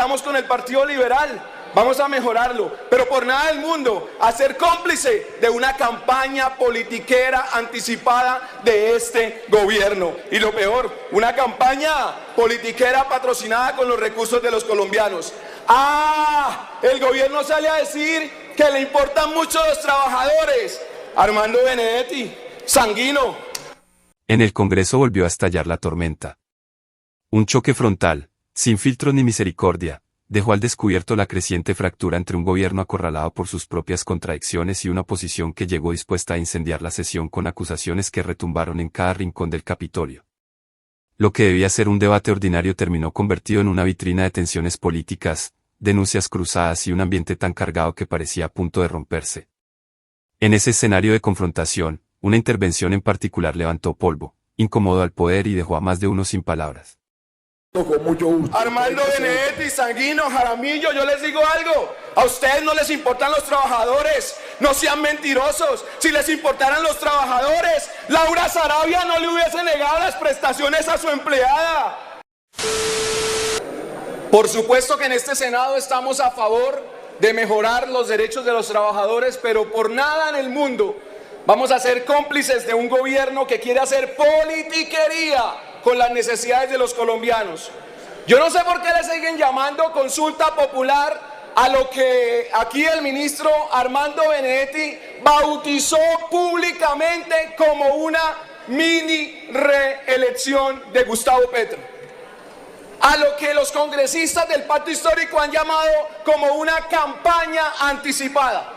Estamos con el Partido Liberal, vamos a mejorarlo, pero por nada del mundo a ser cómplice de una campaña politiquera anticipada de este gobierno. Y lo peor, una campaña politiquera patrocinada con los recursos de los colombianos. El gobierno sale a decir que le importan mucho los trabajadores. Armando Benedetti, sanguino. En el Congreso volvió a estallar la tormenta. Un choque frontal, sin filtro ni misericordia, dejó al descubierto la creciente fractura entre un gobierno acorralado por sus propias contradicciones y una oposición que llegó dispuesta a incendiar la sesión con acusaciones que retumbaron en cada rincón del Capitolio. Lo que debía ser un debate ordinario terminó convertido en una vitrina de tensiones políticas, denuncias cruzadas y un ambiente tan cargado que parecía a punto de romperse. En ese escenario de confrontación, una intervención en particular levantó polvo, incomodó al poder y dejó a más de uno sin palabras. Armando Benedetti, sanguino, Jaramillo, yo les digo algo, a ustedes no les importan los trabajadores, no sean mentirosos. Si les importaran los trabajadores, Laura Sarabia no le hubiese negado las prestaciones a su empleada. Por supuesto que en este Senado estamos a favor de mejorar los derechos de los trabajadores, pero por nada en el mundo vamos a ser cómplices de un gobierno que quiere hacer politiquería con las necesidades de los colombianos. Yo no sé por qué le siguen llamando consulta popular a lo que aquí el ministro Armando Benedetti bautizó públicamente como una mini reelección de Gustavo Petro. A lo que los congresistas del Pacto Histórico han llamado como una campaña anticipada.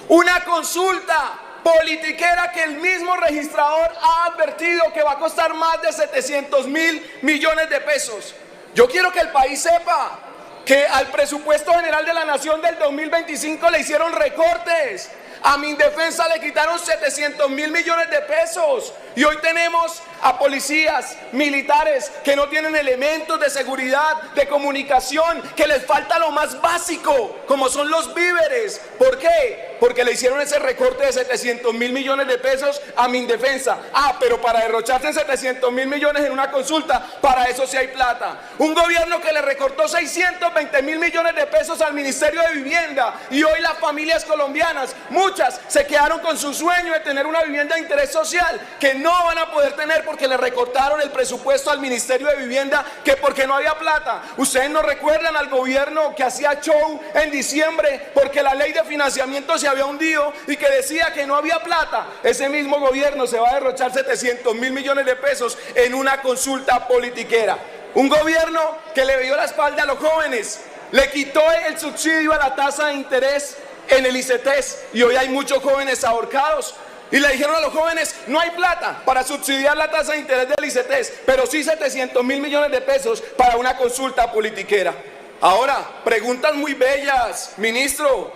Una consulta politiquera que el mismo registrador ha advertido que va a costar más de 700.000 millones de pesos. Yo quiero que el país sepa que al presupuesto general de la Nación del 2025 le hicieron recortes. A Mindefensa le quitaron 700.000 millones de pesos. Y hoy tenemos a policías, militares que no tienen elementos de seguridad, de comunicación, que les falta lo más básico, como son los víveres. ¿Por qué? Porque le hicieron ese recorte de 700.000 millones de pesos a Mindefensa. Pero para derrocharse en 700.000 millones en una consulta, para eso sí hay plata. Un gobierno que le recortó 620.000 millones de pesos al Ministerio de Vivienda, y hoy las familias colombianas, muchas se quedaron con su sueño de tener una vivienda de interés social, que no van a poder tener porque le recortaron el presupuesto al Ministerio de Vivienda, que porque no había plata. Ustedes no recuerdan al gobierno que hacía show en diciembre porque la ley de financiamiento se había hundido y que decía que no había plata. Ese mismo gobierno se va a derrochar 700.000 millones de pesos en una consulta politiquera. Un gobierno que le dio la espalda a los jóvenes, le quitó el subsidio a la tasa de interés en el ICETEX, y hoy hay muchos jóvenes ahorcados. Y le dijeron a los jóvenes, no hay plata para subsidiar la tasa de interés del ICETEX, pero sí 700.000 millones de pesos para una consulta politiquera. Ahora, preguntas muy bellas, ministro,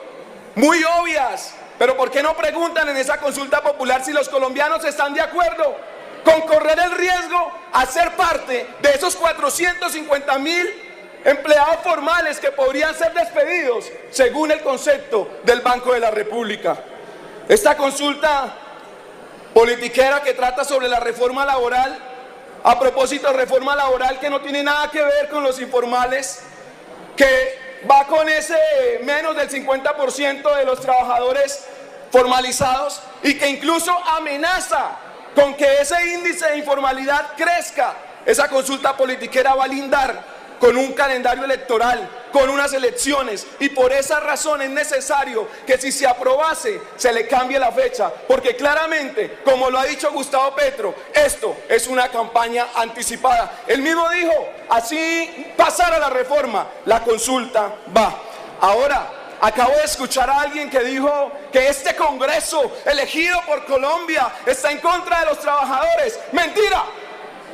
muy obvias, pero ¿por qué no preguntan en esa consulta popular si los colombianos están de acuerdo con correr el riesgo a ser parte de esos 450.000 empleados formales que podrían ser despedidos según el concepto del Banco de la República? Esta consulta politiquera que trata sobre la reforma laboral, a propósito de reforma laboral que no tiene nada que ver con los informales, que va con ese menos del 50% de los trabajadores formalizados y que incluso amenaza con que ese índice de informalidad crezca. Esa consulta politiquera va a lindar con un calendario electoral, con unas elecciones, y por esa razón es necesario que si se aprobase se le cambie la fecha, porque claramente, como lo ha dicho Gustavo Petro, esto es una campaña anticipada. Él mismo dijo, así pasara la reforma, la consulta va. Ahora, acabo de escuchar a alguien que dijo que este Congreso elegido por Colombia está en contra de los trabajadores. ¡Mentira!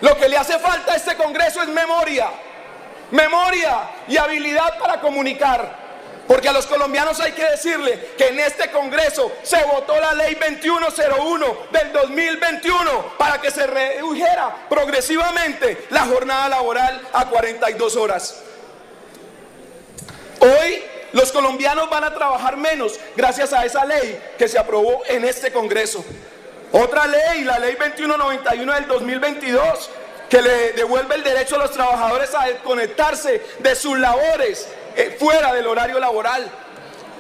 Lo que le hace falta a este Congreso es memoria y habilidad para comunicar, porque a los colombianos hay que decirle que en este Congreso se votó la ley 2101 del 2021 para que se redujera progresivamente la jornada laboral a 42 horas. Hoy los colombianos van a trabajar menos gracias a esa ley que se aprobó en este Congreso. Otra ley, la ley 2191 del 2022, que le devuelve el derecho a los trabajadores a desconectarse de sus labores fuera del horario laboral.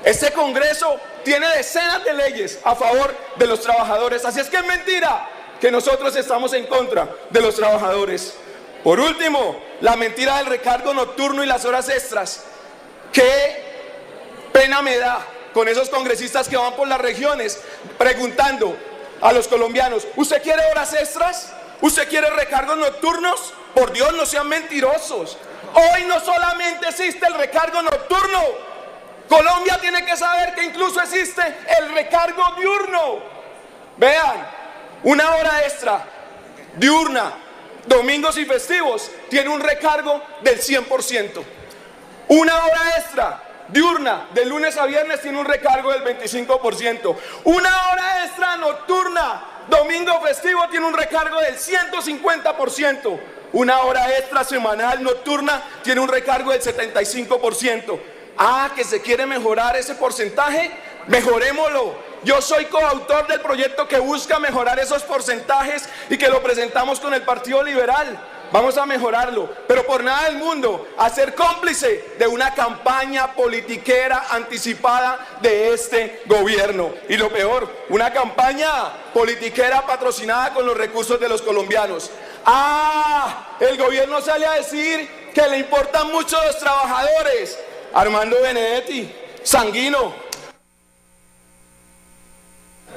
Este Congreso tiene decenas de leyes a favor de los trabajadores, así es que es mentira que nosotros estamos en contra de los trabajadores. Por último, la mentira del recargo nocturno y las horas extras. Qué pena me da con esos congresistas que van por las regiones preguntando a los colombianos: ¿usted quiere horas extras? ¿Usted quiere recargos nocturnos? Por Dios, no sean mentirosos. Hoy no solamente existe el recargo nocturno. Colombia tiene que saber que incluso existe el recargo diurno. Vean, una hora extra diurna, domingos y festivos, tiene un recargo del 100%. Una hora extra diurna, de lunes a viernes, tiene un recargo del 25%. Una hora extra nocturna, domingo festivo, tiene un recargo del 150%. Una hora extra semanal nocturna tiene un recargo del 75%. Ah, que se quiere mejorar ese porcentaje, mejorémoslo. Yo soy coautor del proyecto que busca mejorar esos porcentajes y que lo presentamos con el Partido Liberal. Vamos a mejorarlo, pero por nada del mundo a ser cómplice de una campaña politiquera anticipada de este gobierno. Y lo peor, una campaña politiquera patrocinada con los recursos de los colombianos. Ah, el gobierno sale a decir que le importan mucho los trabajadores. Armando Benedetti, Sanguino.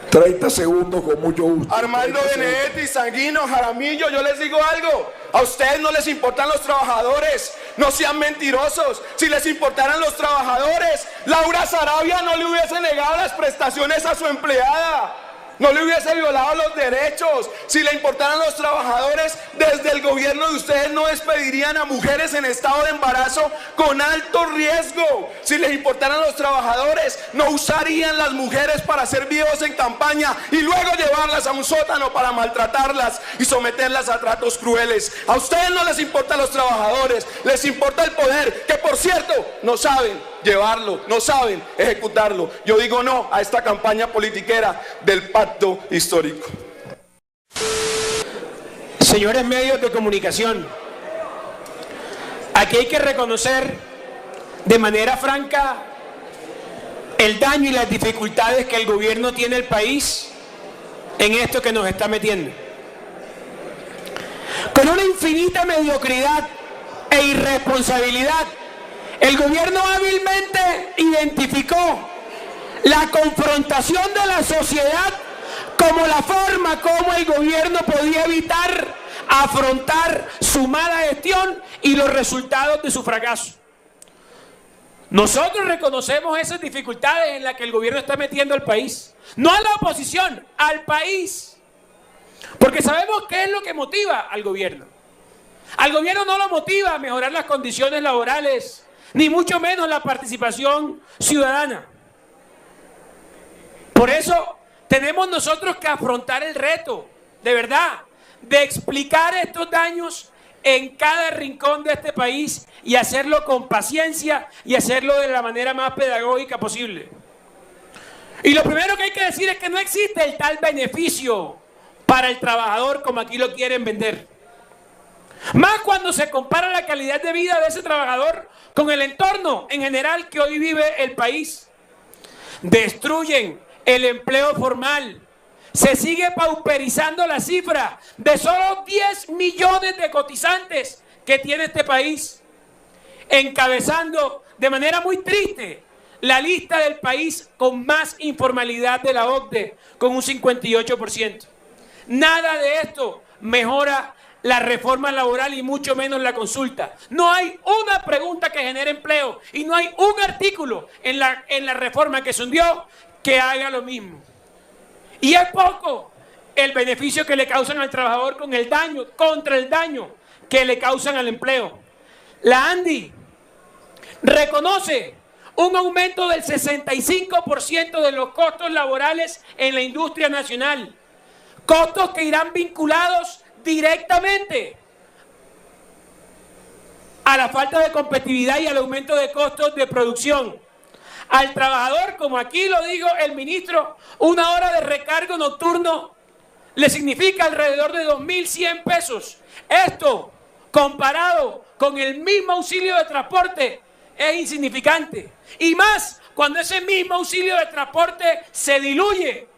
30 segundos con mucho gusto. Armando Benedetti, Sanguino, Jaramillo, yo les digo algo. A ustedes no les importan los trabajadores. No sean mentirosos. Si les importaran los trabajadores, Laura Sarabia no le hubiese negado las prestaciones a su empleada. No le hubiese violado los derechos. Si le importaran los trabajadores, desde el gobierno de ustedes no despedirían a mujeres en estado de embarazo con alto riesgo. Si les importaran los trabajadores, no usarían las mujeres para hacer videos en campaña y luego llevarlas a un sótano para maltratarlas y someterlas a tratos crueles. A ustedes no les importan los trabajadores, les importa el poder, que por cierto, no saben llevarlo, no saben ejecutarlo. Yo digo no a esta campaña politiquera del pacto histórico. Señores medios de comunicación, aquí hay que reconocer de manera franca el daño y las dificultades que el gobierno tiene el país en esto que nos está metiendo. Con una infinita mediocridad e irresponsabilidad, el gobierno hábilmente identificó la confrontación de la sociedad como la forma como el gobierno podía evitar afrontar su mala gestión y los resultados de su fracaso. Nosotros reconocemos esas dificultades en las que el gobierno está metiendo al país. No a la oposición, al país. Porque sabemos qué es lo que motiva al gobierno. Al gobierno no lo motiva a mejorar las condiciones laborales, ni mucho menos la participación ciudadana. Por eso tenemos nosotros que afrontar el reto, de verdad, de explicar estos daños en cada rincón de este país y hacerlo con paciencia y hacerlo de la manera más pedagógica posible. Y lo primero que hay que decir es que no existe el tal beneficio para el trabajador como aquí lo quieren vender. Más cuando se compara la calidad de vida de ese trabajador con el entorno en general que hoy vive el país. Destruyen el empleo formal. Se sigue pauperizando la cifra de solo 10 millones de cotizantes que tiene este país, encabezando de manera muy triste la lista del país con más informalidad de la OCDE, con un 58%. Nada de esto mejora la reforma laboral y mucho menos la consulta. No hay una pregunta que genere empleo y no hay un artículo en la reforma que se hundió que haga lo mismo. Y es poco el beneficio que le causan al trabajador con el daño, contra el daño que le causan al empleo. La ANDI reconoce un aumento del 65% de los costos laborales en la industria nacional. Costos que irán vinculados directamente a la falta de competitividad y al aumento de costos de producción. Al trabajador, como aquí lo dijo el ministro, una hora de recargo nocturno le significa alrededor de 2.100 pesos. Esto, comparado con el mismo auxilio de transporte, es insignificante. Y más cuando ese mismo auxilio de transporte se diluye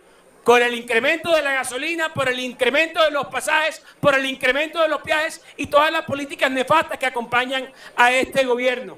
con el incremento de la gasolina, por el incremento de los pasajes, por el incremento de los viajes y todas las políticas nefastas que acompañan a este gobierno.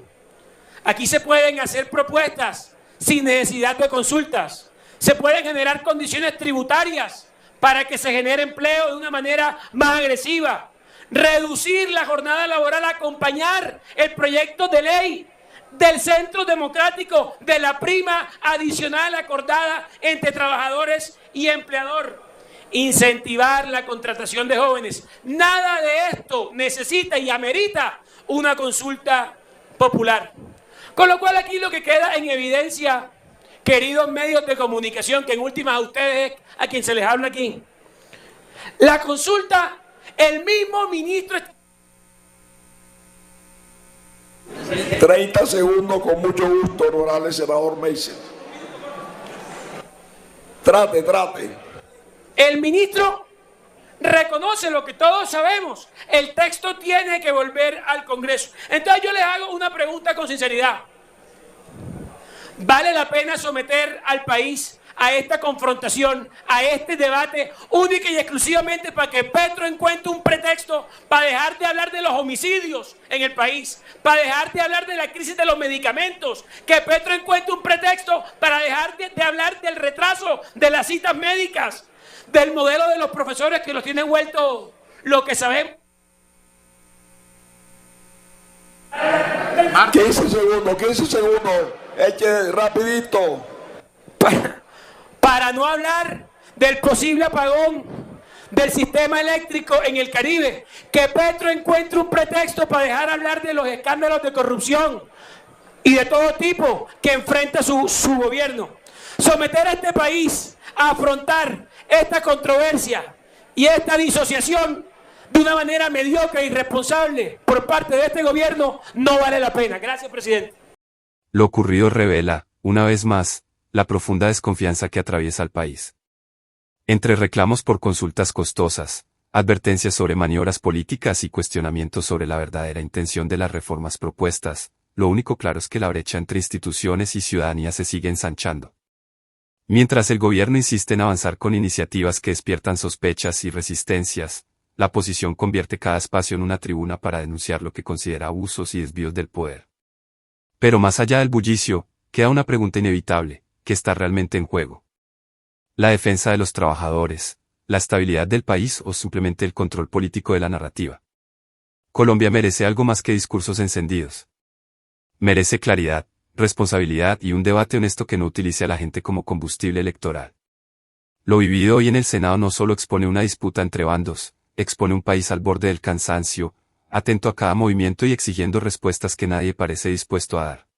Aquí se pueden hacer propuestas sin necesidad de consultas. Se pueden generar condiciones tributarias para que se genere empleo de una manera más agresiva. Reducir la jornada laboral, acompañar el proyecto de ley del Centro Democrático de la prima adicional acordada entre trabajadores y empleador. Incentivar la contratación de jóvenes. Nada de esto necesita y amerita una consulta popular. Con lo cual aquí lo que queda en evidencia, queridos medios de comunicación, que en últimas a ustedes a quien se les habla aquí, la consulta, el mismo ministro... 30 segundos con mucho gusto, honorable senador Meisel. Trate. El ministro reconoce lo que todos sabemos. El texto tiene que volver al Congreso. Entonces yo les hago una pregunta con sinceridad. ¿Vale la pena someter al país a esta confrontación, a este debate, única y exclusivamente para que Petro encuentre un pretexto para dejar de hablar de los homicidios en el país, para dejar de hablar de la crisis de los medicamentos, que Petro encuentre un pretexto para dejar de hablar del retraso de las citas médicas, del modelo de los profesores que los tiene vuelto lo que sabemos? 15 segundos, eche rapidito. Para no hablar del posible apagón del sistema eléctrico en el Caribe, que Petro encuentre un pretexto para dejar hablar de los escándalos de corrupción y de todo tipo que enfrenta su gobierno. Someter a este país a afrontar esta controversia y esta disociación de una manera mediocre e irresponsable por parte de este gobierno no vale la pena. Gracias, presidente. Lo ocurrido revela, una vez más, la profunda desconfianza que atraviesa el país. Entre reclamos por consultas costosas, advertencias sobre maniobras políticas y cuestionamientos sobre la verdadera intención de las reformas propuestas, lo único claro es que la brecha entre instituciones y ciudadanía se sigue ensanchando. Mientras el gobierno insiste en avanzar con iniciativas que despiertan sospechas y resistencias, la oposición convierte cada espacio en una tribuna para denunciar lo que considera abusos y desvíos del poder. Pero más allá del bullicio, queda una pregunta inevitable: ¿qué está realmente en juego? ¿La defensa de los trabajadores, la estabilidad del país o simplemente el control político de la narrativa? Colombia merece algo más que discursos encendidos. Merece claridad, responsabilidad y un debate honesto que no utilice a la gente como combustible electoral. Lo vivido hoy en el Senado no solo expone una disputa entre bandos, expone un país al borde del cansancio, atento a cada movimiento y exigiendo respuestas que nadie parece dispuesto a dar.